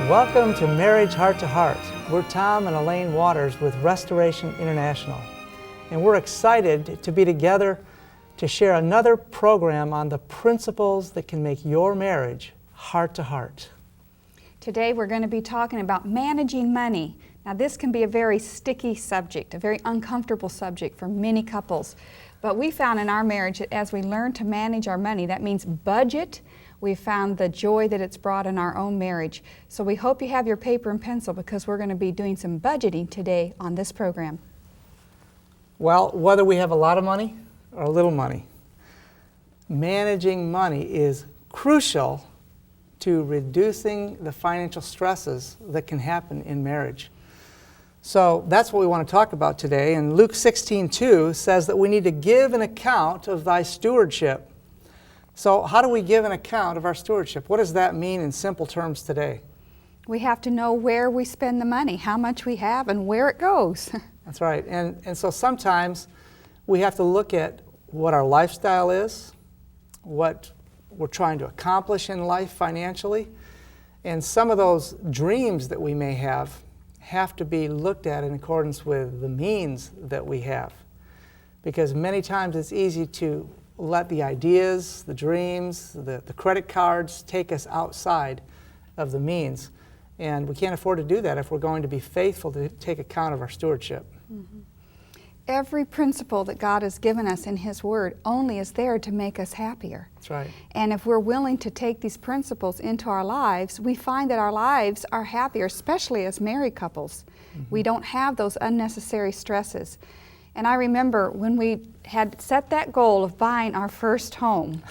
Welcome to Marriage Heart to Heart. We're Tom and Alane Waters with Restoration International, and we're excited to be together to share another program on the principles that can make your marriage heart to heart. Today we're going to be talking about managing money. Now this can be a very sticky subject, a very uncomfortable subject for many couples. But we found in our marriage that as we learn to manage our money, that means budget, we found the joy that it's brought in our own marriage. So we hope you have your paper and pencil because we're going to be doing some budgeting today on this program. Well, whether we have a lot of money or a little money, managing money is crucial to reducing the financial stresses that can happen in marriage. So that's what we want to talk about today. And Luke 16:2 says that we need to give an account of thy stewardship. So how do we give an account of our stewardship? What does that mean in simple terms today? We have to know where we spend the money, how much we have, and where it goes. That's right. And so sometimes we have to look at what our lifestyle is, what we're trying to accomplish in life financially, and some of those dreams that we may have to be looked at in accordance with the means that we have. Because many times it's easy to let the ideas, the dreams, the credit cards take us outside of the means. And we can't afford to do that if we're going to be faithful to take account of our stewardship. Mm-hmm. Every principle that God has given us in His Word only is there to make us happier. That's right. And if we're willing to take these principles into our lives, we find that our lives are happier, especially as married couples. Mm-hmm. We don't have those unnecessary stresses. And I remember when we had set that goal of buying our first home,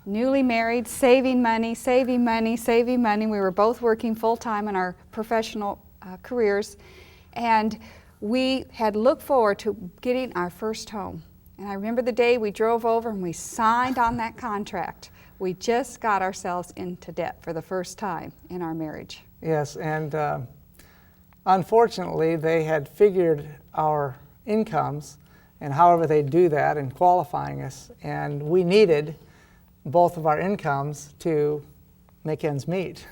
newly married, saving money. We were both working full-time in our professional careers, and we had looked forward to getting our first home. And I remember the day we drove over and we signed on that contract. We just got ourselves into debt for the first time in our marriage. Yes, and unfortunately they had figured our incomes and however they do that in qualifying us, and we needed both of our incomes to make ends meet.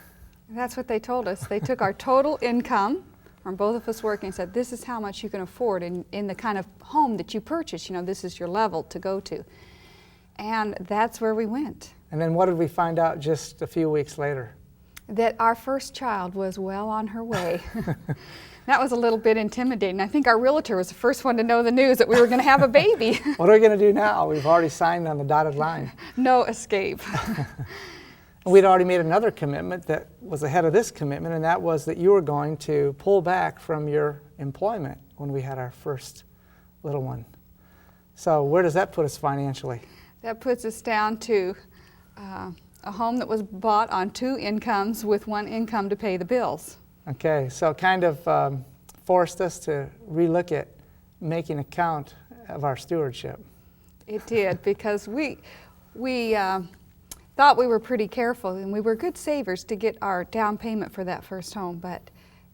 That's what they told us. They took our total income from both of us working and said, this is how much you can afford in the kind of home that you purchase. You know, this is your level to go to. And that's where we went. And then what did we find out just a few weeks later? That our first child was well on her way. That was a little bit intimidating. I think our realtor was the first one to know the news that we were going to have a baby. What are we going to do now? We've already signed on the dotted line. No escape. We'd already made another commitment that was ahead of this commitment, and that was that you were going to pull back from your employment when we had our first little one. So where does that put us financially? That puts us down to a home that was bought on two incomes with one income to pay the bills. Okay, so it kind of forced us to relook at making account of our stewardship. It did, because we thought we were pretty careful, and we were good savers to get our down payment for that first home, but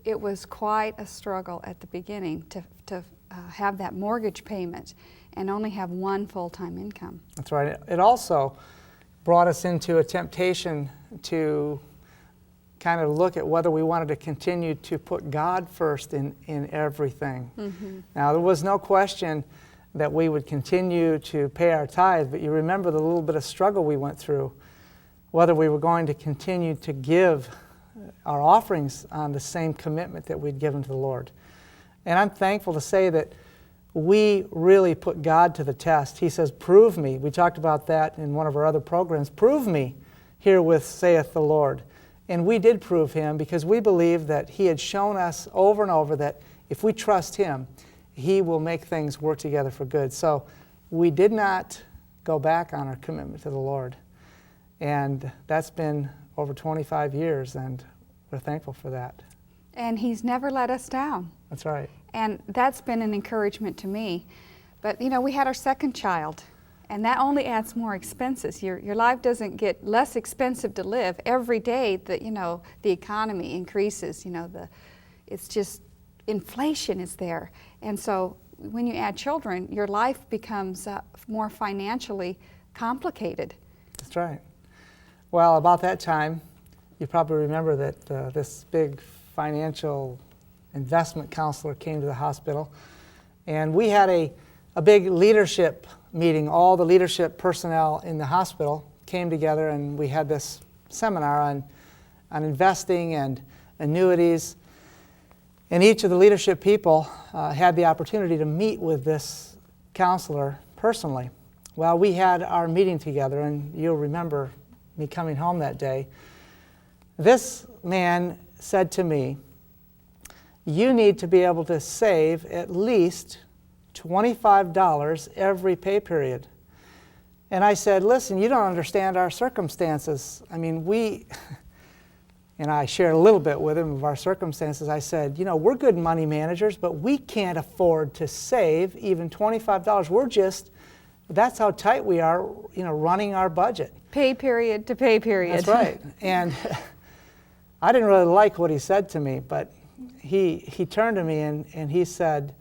it was quite a struggle at the beginning to have that mortgage payment and only have one full-time income. That's right. It also brought us into a temptation to kind of look at whether we wanted to continue to put God first in everything. Mm-hmm. Now, there was no question that we would continue to pay our tithe, but you remember the little bit of struggle we went through, whether we were going to continue to give our offerings on the same commitment that we'd given to the Lord. And I'm thankful to say that we really put God to the test. He says, prove me. We talked about that in one of our other programs. Prove me herewith, saith the Lord. And we did prove Him because we believe that He had shown us over and over that if we trust Him, He will make things work together for good. So we did not go back on our commitment to the Lord. And that's been over 25 years, and we're thankful for that. And He's never let us down. That's right. And that's been an encouragement to me. But, you know, we had our second child, and that only adds more expenses. Your life doesn't get less expensive to live. Every day that, you know, the economy increases, you know, it's just inflation is there. And so when you add children, your life becomes more financially complicated. That's right. Well, about that time, you probably remember that this big financial investment counselor came to the hospital, and we had a big leadership meeting. All the leadership personnel in the hospital came together, and we had this seminar on investing and annuities. And each of the leadership people had the opportunity to meet with this counselor personally. Well, we had our meeting together, and you'll remember me coming home that day. This man said to me, "You need to be able to save at least $25 every pay period." And I said, "Listen, you don't understand our circumstances. I mean, and I shared a little bit with him of our circumstances. I said, we're good money managers, but we can't afford to save even $25. That's how tight we are, running our budget." Pay period to pay period. That's right. And I didn't really like what he said to me, but he turned to me and he said,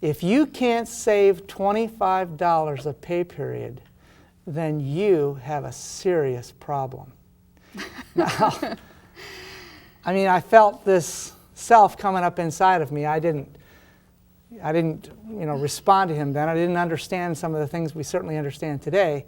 "If you can't save $25 a pay period, then you have a serious problem." Now, I felt this self coming up inside of me. I didn't respond to him then. I didn't understand some of the things we certainly understand today.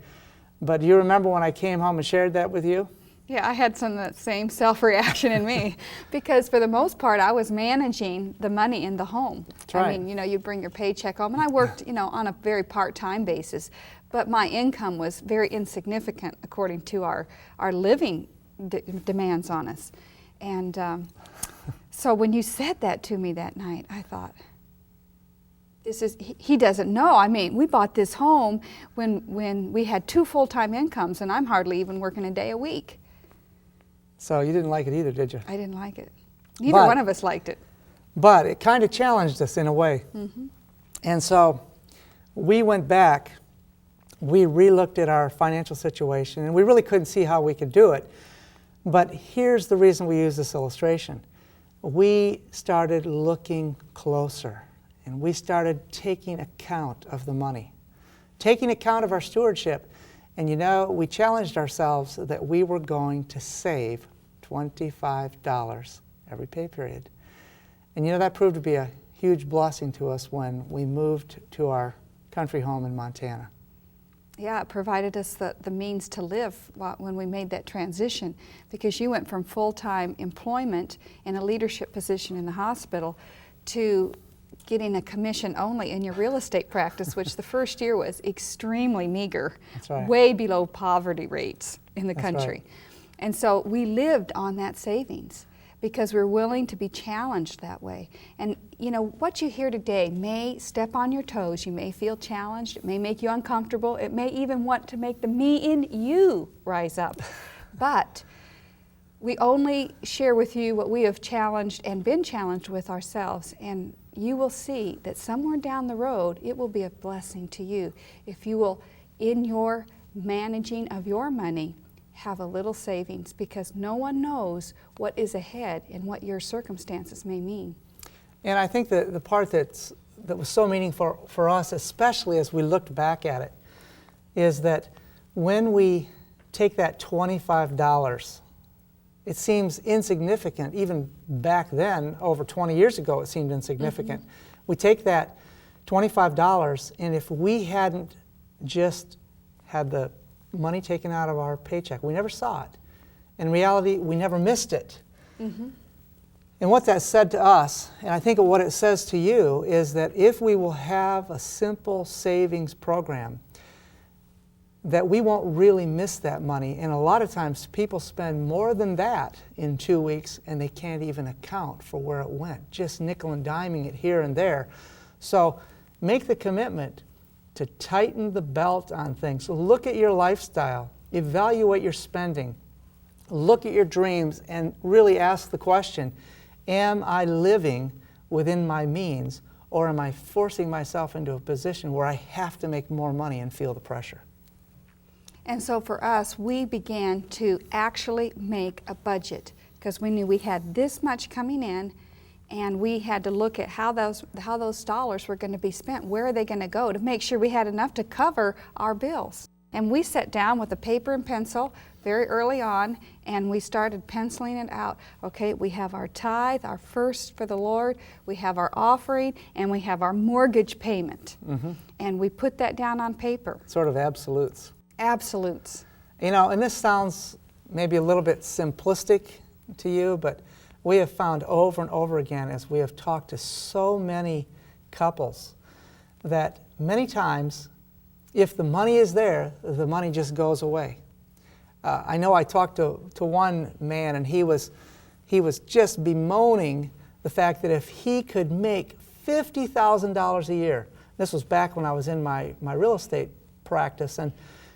But do you remember when I came home and shared that with you? Yeah, I had some of that same self-reaction in me because for the most part I was managing the money in the home. That's right. You bring your paycheck home, and I worked, on a very part-time basis, but my income was very insignificant according to our living demands on us. And so when you said that to me that night, I thought, he doesn't know. We bought this home when we had 2 full-time incomes, and I'm hardly even working a day a week. So you didn't like it either, did you? I didn't like it. Neither one of us liked it. But it kind of challenged us in a way. Mm-hmm. And so we went back, we re-looked at our financial situation, and we really couldn't see how we could do it. But here's the reason we use this illustration. We started looking closer, and we started taking account of the money, taking account of our stewardship. And we challenged ourselves that we were going to save $25 every pay period. And that proved to be a huge blessing to us when we moved to our country home in Montana. Yeah, it provided us the means to live when we made that transition, because you went from full-time employment in a leadership position in the hospital to getting a commission only in your real estate practice, which the first year was extremely meager. That's right. Way below poverty rates in the That's country. right. And so we lived on that savings because we're willing to be challenged that way. And what you hear today may step on your toes. You may feel challenged. It may make you uncomfortable. It may even want to make the me in you rise up. But we only share with you what we have challenged and been challenged with ourselves. And you will see that somewhere down the road, it will be a blessing to you if you will, in your managing of your money, have a little savings, because no one knows what is ahead and what your circumstances may mean. And I think that the part that was so meaningful for us, especially as we looked back at it, is that when we take that $25, it seems insignificant. Even back then, over 20 years ago, it seemed insignificant. Mm-hmm. We take that $25, and if we hadn't just had the money taken out of our paycheck, we never saw it. In reality, we never missed it. Mm-hmm. And what that said to us, and I think what it says to you, is that if we will have a simple savings program, that we won't really miss that money. And a lot of times people spend more than that in 2 weeks, and they can't even account for where it went, just nickel and diming it here and there. So make the commitment to tighten the belt on things. Look at your lifestyle, evaluate your spending, look at your dreams, and really ask the question, am I living within my means, or am I forcing myself into a position where I have to make more money and feel the pressure? And so for us, we began to actually make a budget, because we knew we had this much coming in, and we had to look at how those dollars were going to be spent. Where are they going to go, to make sure we had enough to cover our bills. And we sat down with a paper and pencil very early on, and we started penciling it out. Okay, we have our tithe, our first for the Lord, we have our offering, and we have our mortgage payment. And we put that down on paper. Sort of absolutes. Absolutes. You know, and this sounds maybe a little bit simplistic to you, but we have found over and over again as we have talked to so many couples that many times if the money is there, the money just goes away. I know I talked to one man, and he was just bemoaning the fact that if he could make $50,000 a year, this was back when I was in my real estate practice, and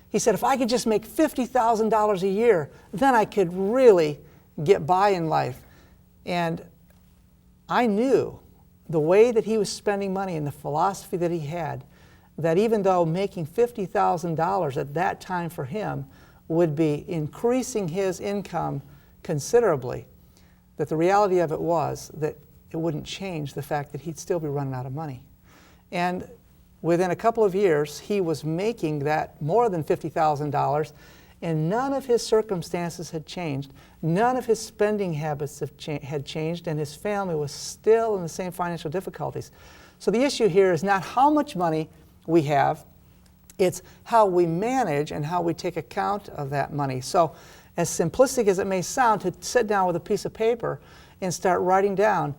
he said, if I could just make $50,000 a year, then I could really get by in life. And I knew the way that he was spending money and the philosophy that he had, that even though making $50,000 at that time for him would be increasing his income considerably, that the reality of it was that it wouldn't change the fact that he'd still be running out of money. And within a couple of years, he was making that more than $50,000, and none of his circumstances had changed. None of his spending habits had changed, and his family was still in the same financial difficulties. So the issue here is not how much money we have, it's how we manage and how we take account of that money. So as simplistic as it may sound, to sit down with a piece of paper and start writing down,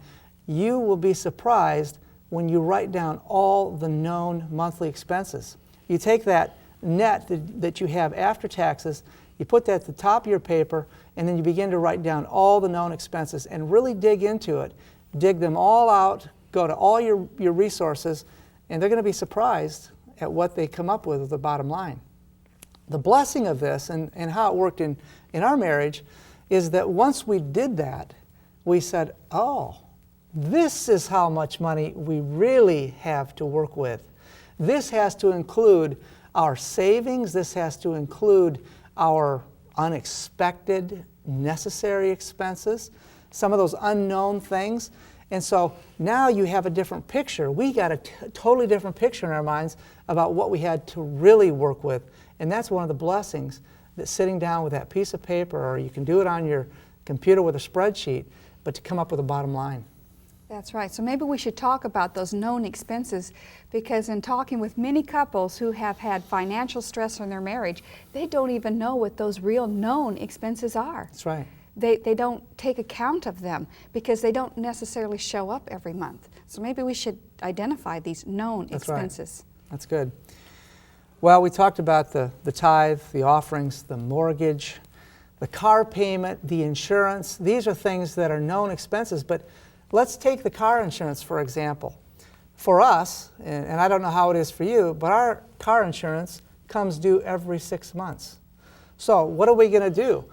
you will be surprised when you write down all the known monthly expenses. You take that net that you have after taxes, you put that at the top of your paper, and then you begin to write down all the known expenses and really dig into it. Dig them all out, go to all your resources, and they're going to be surprised at what they come up with as the bottom line. The blessing of this and how it worked in our marriage is that once we did that, we said, oh, this is how much money we really have to work with. This has to include our savings. This has to include our unexpected, necessary expenses, some of those unknown things. And so now you have a different picture. We got a totally different picture in our minds about what we had to really work with. And that's one of the blessings that sitting down with that piece of paper, or you can do it on your computer with a spreadsheet, but to come up with a bottom line. That's right. So maybe we should talk about those known expenses, because in talking with many couples who have had financial stress in their marriage, they don't even know what those real known expenses are. That's right. They don't take account of them because they don't necessarily show up every month. So maybe we should identify these known expenses. Right. That's good. Well, we talked about the tithe, the offerings, the mortgage, the car payment, the insurance. These are things that are known expenses, but let's take the car insurance, for example. For us, and I don't know how it is for you, but our car insurance comes due every 6 months. So what are we going to do?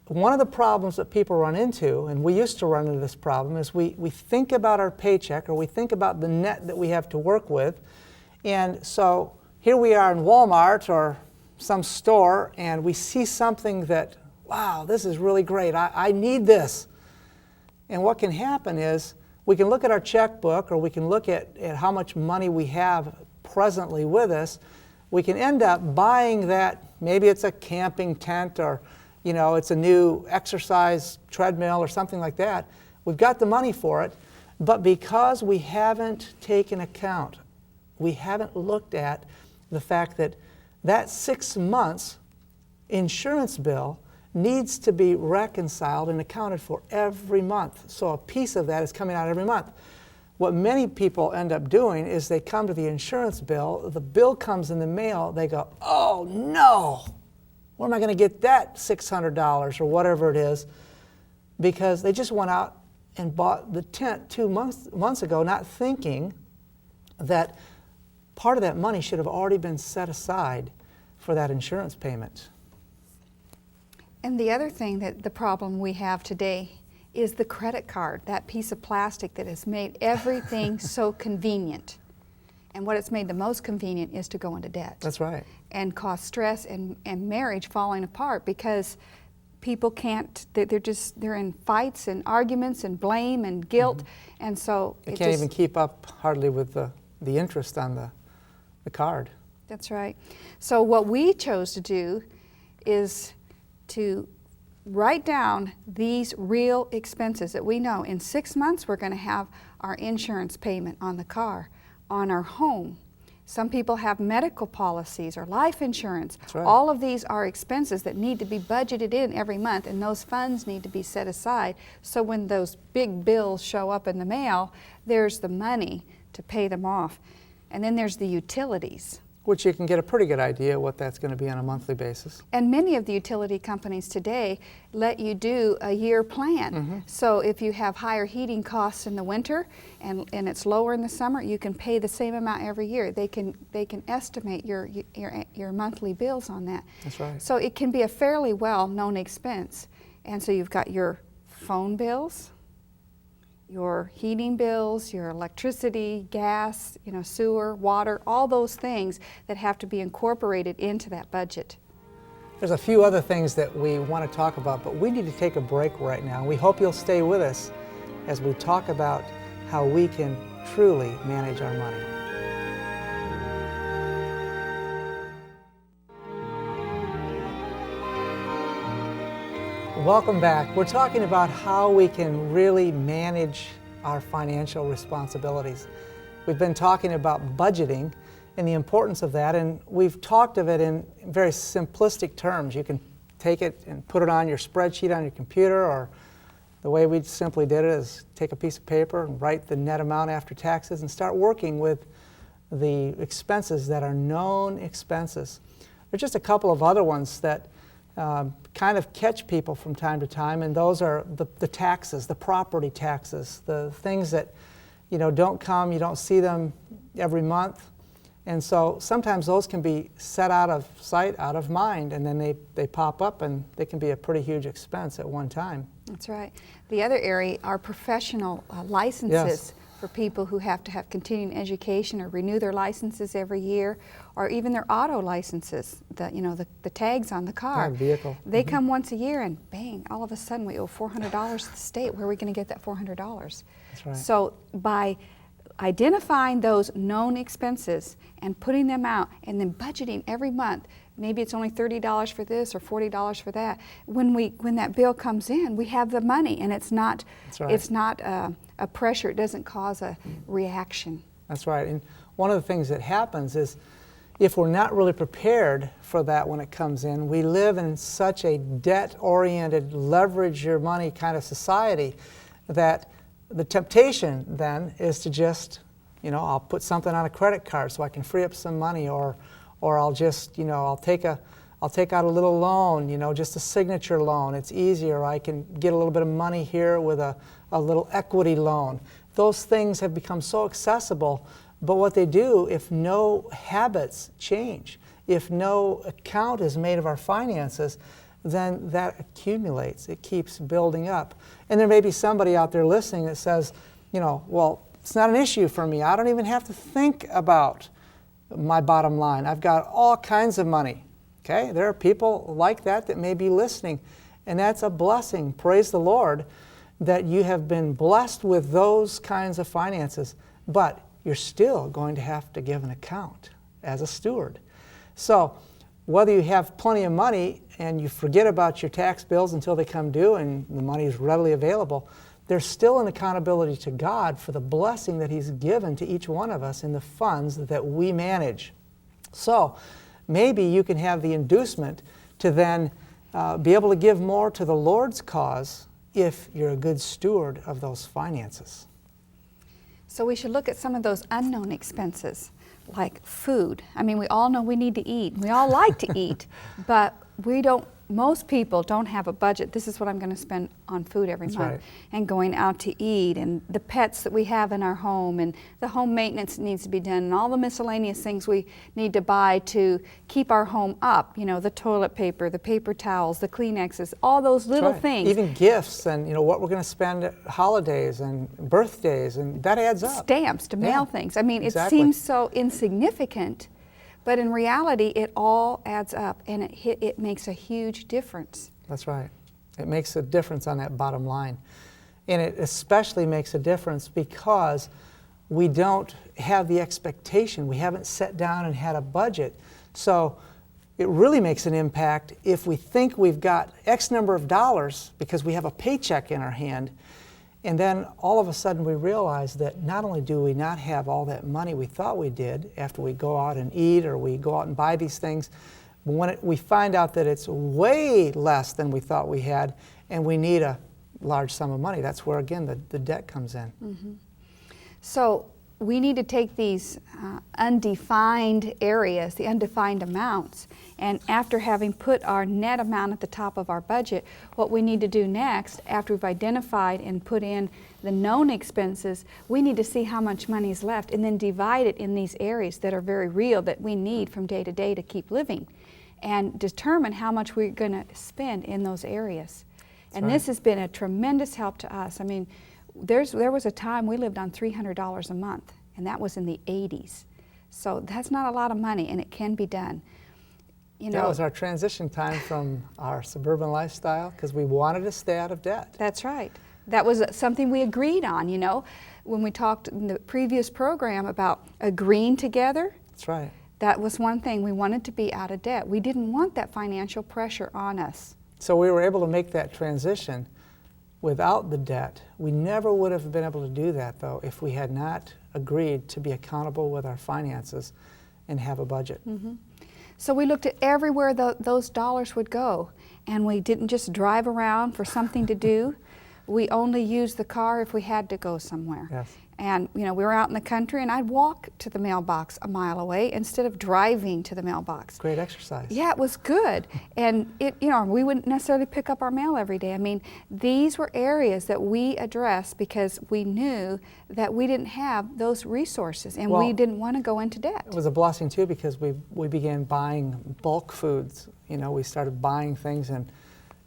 One of the problems that people run into, and we used to run into this problem, is we think about our paycheck, or we think about the net that we have to work with. And so here we are in Walmart or some store, and we see something that, wow, this is really great. I need this. And what can happen is we can look at our checkbook, or we can look at how much money we have presently with us. We can end up buying that. Maybe it's a camping tent, or it's a new exercise treadmill or something like that. We've got the money for it, but because we haven't taken account, we haven't looked at the fact that that 6 months insurance bill needs to be reconciled and accounted for every month. So a piece of that is coming out every month. What many people end up doing is they come to the insurance bill, the bill comes in the mail, they go, oh no, where am I going to get that $600 or whatever it is? Because they just went out and bought the tent 2 months ago, not thinking that part of that money should have already been set aside for that insurance payment. And the other thing, that the problem we have today, is the credit card, that piece of plastic that has made everything so convenient. And what it's made the most convenient is to go into debt. That's right. And cause stress and marriage falling apart, because people can't, they're in fights and arguments and blame and guilt. Mm-hmm. And so they can't even keep up hardly with the interest on the card. That's right. So what we chose to do is to write down these real expenses that we know. In 6 months, we're going to have our insurance payment on the car, on our home. Some people have medical policies or life insurance. That's right. All of these are expenses that need to be budgeted in every month, and those funds need to be set aside. So when those big bills show up in the mail, there's the money to pay them off. And then there's the utilities. Which you can get a pretty good idea what that's going to be on a monthly basis. And many of the utility companies today let you do a year plan. So if you have higher heating costs in the winter and it's lower in the summer, you can pay the same amount every year. They can estimate your monthly bills on that. That's right. So it can be a fairly well-known expense. And so you've got your phone bills, your heating bills, your electricity, gas, sewer, water, all those things that have to be incorporated into that budget. There's a few other things that we want to talk about, but we need to take a break right now. We hope you'll stay with us as we talk about how we can truly manage our money. Welcome back. We're talking about how we can really manage our financial responsibilities. We've been talking about budgeting and the importance of that, and we've talked of it in very simplistic terms. You can take it and put it on your spreadsheet on your computer, or the way we simply did it is take a piece of paper and write the net amount after taxes and start working with the expenses that are known expenses. There's just a couple of other ones that kind of catch people from time to time, and those are the taxes, the property taxes, the things that don't come, you don't see them every month, and so sometimes those can be set out of sight, out of mind, and then they pop up and they can be a pretty huge expense at one time. That's right. The other area are professional licenses. Yes. For people who have to have continuing education or renew their licenses every year, or even their auto licenses, the tags on the car. Yeah, vehicle. They come once a year and bang, all of a sudden we owe $400 to the state. Where are we going to get that $400? That's right. So by identifying those known expenses and putting them out and then budgeting every month, maybe it's only $30 for this or $40 for that. When that bill comes in, we have the money, and it's not a pressure. It doesn't cause a reaction. That's right. And one of the things that happens is if we're not really prepared for that when it comes in, we live in such a debt-oriented, leverage your money kind of society that the temptation then is to just, I'll put something on a credit card so I can free up some money, or I'll just, I'll take out a little loan, just a signature loan. It's easier. I can get a little bit of money here with a little equity loan. Those things have become so accessible, but what they do, if no habits change, if no account is made of our finances, then that accumulates. It keeps building up. And there may be somebody out there listening that says, well, it's not an issue for me. I don't even have to think about my bottom line. I've got all kinds of money. Okay, there are people like that may be listening, and that's a blessing. Praise the Lord that you have been blessed with those kinds of finances, but you're still going to have to give an account as a steward. So whether you have plenty of money and you forget about your tax bills until they come due and the money is readily available, there's still an accountability to God for the blessing that He's given to each one of us in the funds that we manage. So maybe you can have the inducement to then be able to give more to the Lord's cause if you're a good steward of those finances. So we should look at some of those unknown expenses, like food. I mean, we all know we need to eat. We all like to eat, but most people don't have a budget. This is what I'm going to spend on food every month. Right. And going out to eat, and the pets that we have in our home, and the home maintenance that needs to be done, and all the miscellaneous things we need to buy to keep our home up. The toilet paper, the paper towels, the Kleenexes, all those little things. Even gifts and what we're going to spend at holidays and birthdays, and that adds up. Stamps to mail things. I mean, exactly. It seems so insignificant, but in reality, it all adds up, and it makes a huge difference. That's right. It makes a difference on that bottom line. And it especially makes a difference because we don't have the expectation. We haven't sat down and had a budget. So it really makes an impact if we think we've got X number of dollars because we have a paycheck in our hand, and then all of a sudden we realize that not only do we not have all that money we thought we did after we go out and eat or we go out and buy these things, but when we find out that it's way less than we thought we had and we need a large sum of money, that's where again the debt comes in. Mm-hmm. So we need to take these undefined areas, the undefined amounts, and after having put our net amount at the top of our budget, what we need to do next, after we've identified and put in the known expenses, we need to see how much money is left and then divide it in these areas that are very real that we need from day to day to keep living, and determine how much we're going to spend in those areas. That's and right. This has been a tremendous help to us. I mean, there was a time we lived on $300 a month, and that was in the 80s. So that's not a lot of money, and it can be done. You know, That was our transition time from our suburban lifestyle because we wanted to stay out of debt. That's right. That was something we agreed on, you know. When we talked in the previous program about agreeing together, That's right. that was one thing. We wanted to be out of debt. We didn't want that financial pressure on us. So we were able to make that transition without the debt. We never would have been able to do that, though, if we had not agreed to be accountable with our finances and have a budget. Mm-hmm. So we looked at everywhere those dollars would go, and we didn't just drive around for something to do. We only used the car if we had to go somewhere. Yes. And you know, we were out in the country, and I'd walk to the mailbox a mile away instead of driving to the mailbox. Great exercise. Yeah, it was good. And you know, we wouldn't necessarily pick up our mail every day. I mean, these were areas that we addressed because we knew that we didn't have those resources, and we didn't want to go into debt. It was a blessing too because we began buying bulk foods. You know, we started buying things in,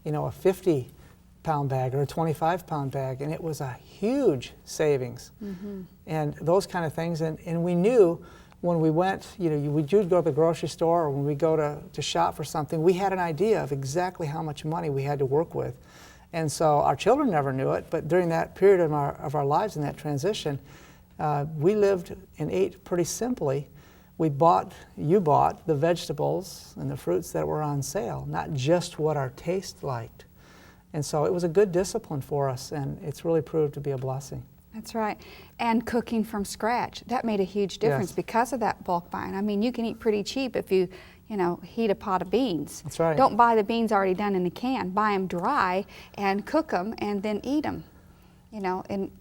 you know, a 50-pound bag or a 25-pound bag, and it was a huge savings. Mm-hmm. And those kind of things. And we knew when we went, you know, we'd go to the grocery store or when we go to shop for something, we had an idea of exactly how much money we had to work with. And so our children never knew it, but during that period of our lives in that transition, we lived and ate pretty simply. You bought the vegetables and the fruits that were on sale, not just what our taste liked. And so it was a good discipline for us, and it's really proved to be a blessing. That's right. And cooking from scratch, that made a huge difference because of that bulk buying. I mean, you can eat pretty cheap if you know, heat a pot of beans. That's right. Don't buy the beans already done in a can. Buy them dry and cook them and then eat them. You know, and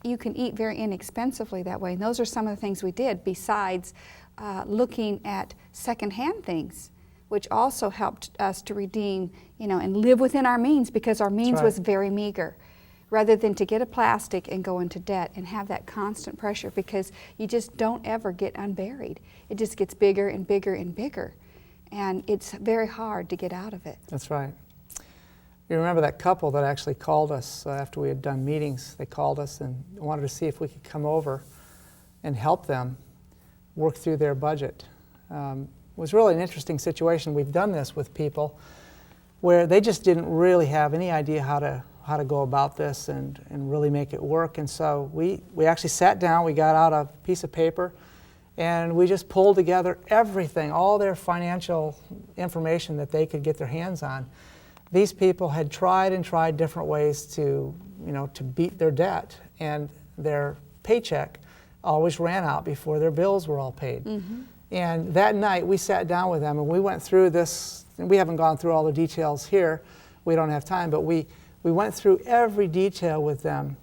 you can eat very inexpensively that way. And those are some of the things we did besides looking at secondhand things, which also helped us to redeem, you know, and live within our means because our means was very meager, rather than to get a plastic and go into debt and have that constant pressure because you just don't ever get unburied. It just gets bigger and bigger and bigger, and it's very hard to get out of it. That's right. You remember that couple that actually called us after we had done meetings. They called us and wanted to see if we could come over and help them work through their budget. It was really an interesting situation. We've done this with people where they just didn't really have any idea how to go about this and really make it work. And so we actually sat down, we got out a piece of paper, and we just pulled together everything, all their financial information that they could get their hands on. These people had tried and tried different ways to, you know, to beat their debt, and their paycheck always ran out before their bills were all paid. Mm-hmm. And that night we sat down with them and we went through this, and we haven't gone through all the details here, we don't have time, but we went through every detail with them.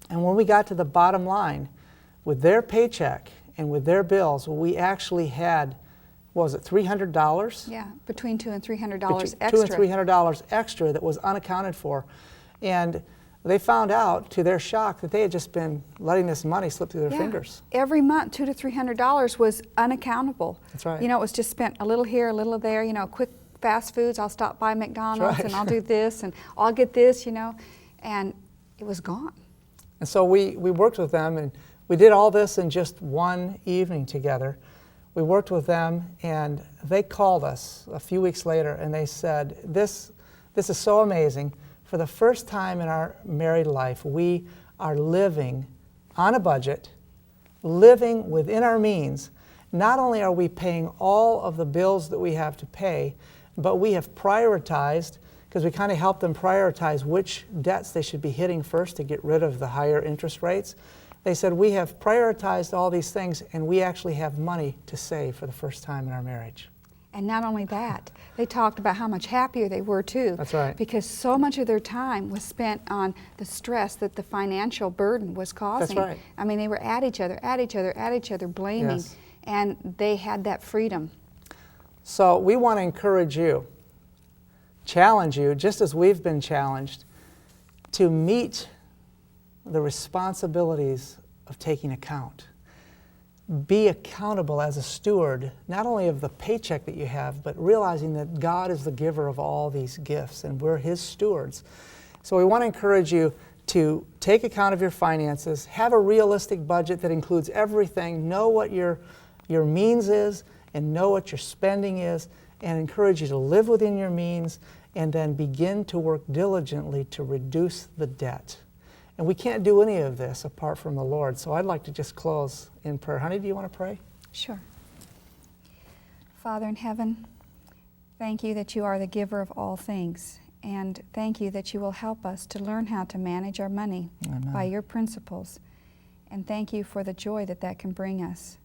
And when we got to the bottom line, with their paycheck and with their bills, we actually had, what was it, $300? Yeah, between $200 and $300 extra. $200 and $300 extra that was unaccounted for. And they found out, to their shock, that they had just been letting this money slip through their fingers. Every month, $200 to $300 was unaccountable. That's right. You know, it was just spent a little here, a little there, you know, quick fast foods. I'll stop by McDonald's and I'll do this and I'll get this, you know, and it was gone. And so we worked with them, and we did all this in just one evening together. We worked with them, and they called us a few weeks later and they said, this is so amazing. For the first time in our married life, we are living on a budget, living within our means, not only are we paying all of the bills that we have to pay, but we have prioritized, because we kind of help them prioritize which debts they should be hitting first to get rid of the higher interest rates. They said, we have prioritized all these things, and we actually have money to save for the first time in our marriage. And not only that, they talked about how much happier they were too. That's right. Because so much of their time was spent on the stress that the financial burden was causing. That's right. I mean, they were at each other, blaming, Yes. and they had that freedom. So we want to encourage you, challenge you, just as we've been challenged, to meet the responsibilities of taking account. Be accountable as a steward, not only of the paycheck that you have, but realizing that God is the giver of all these gifts and we're His stewards. So we want to encourage you to take account of your finances, have a realistic budget that includes everything, know what your means is and know what your spending is, and encourage you to live within your means and then begin to work diligently to reduce the debt. And we can't do any of this apart from the Lord. So I'd like to just close in prayer. Honey, do you want to pray? Sure. Father in heaven, thank you that you are the giver of all things. And thank you that you will help us to learn how to manage our money Amen. by your principles. And thank you for the joy that that can bring us.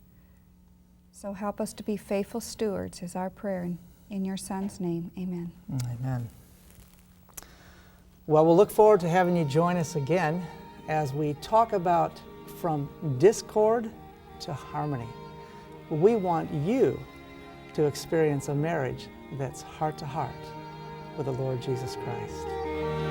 So help us to be faithful stewards is our prayer. In your Son's name, amen. Amen. Well, we'll look forward to having you join us again as we talk about from discord to harmony. We want you to experience a marriage that's heart to heart with the Lord Jesus Christ.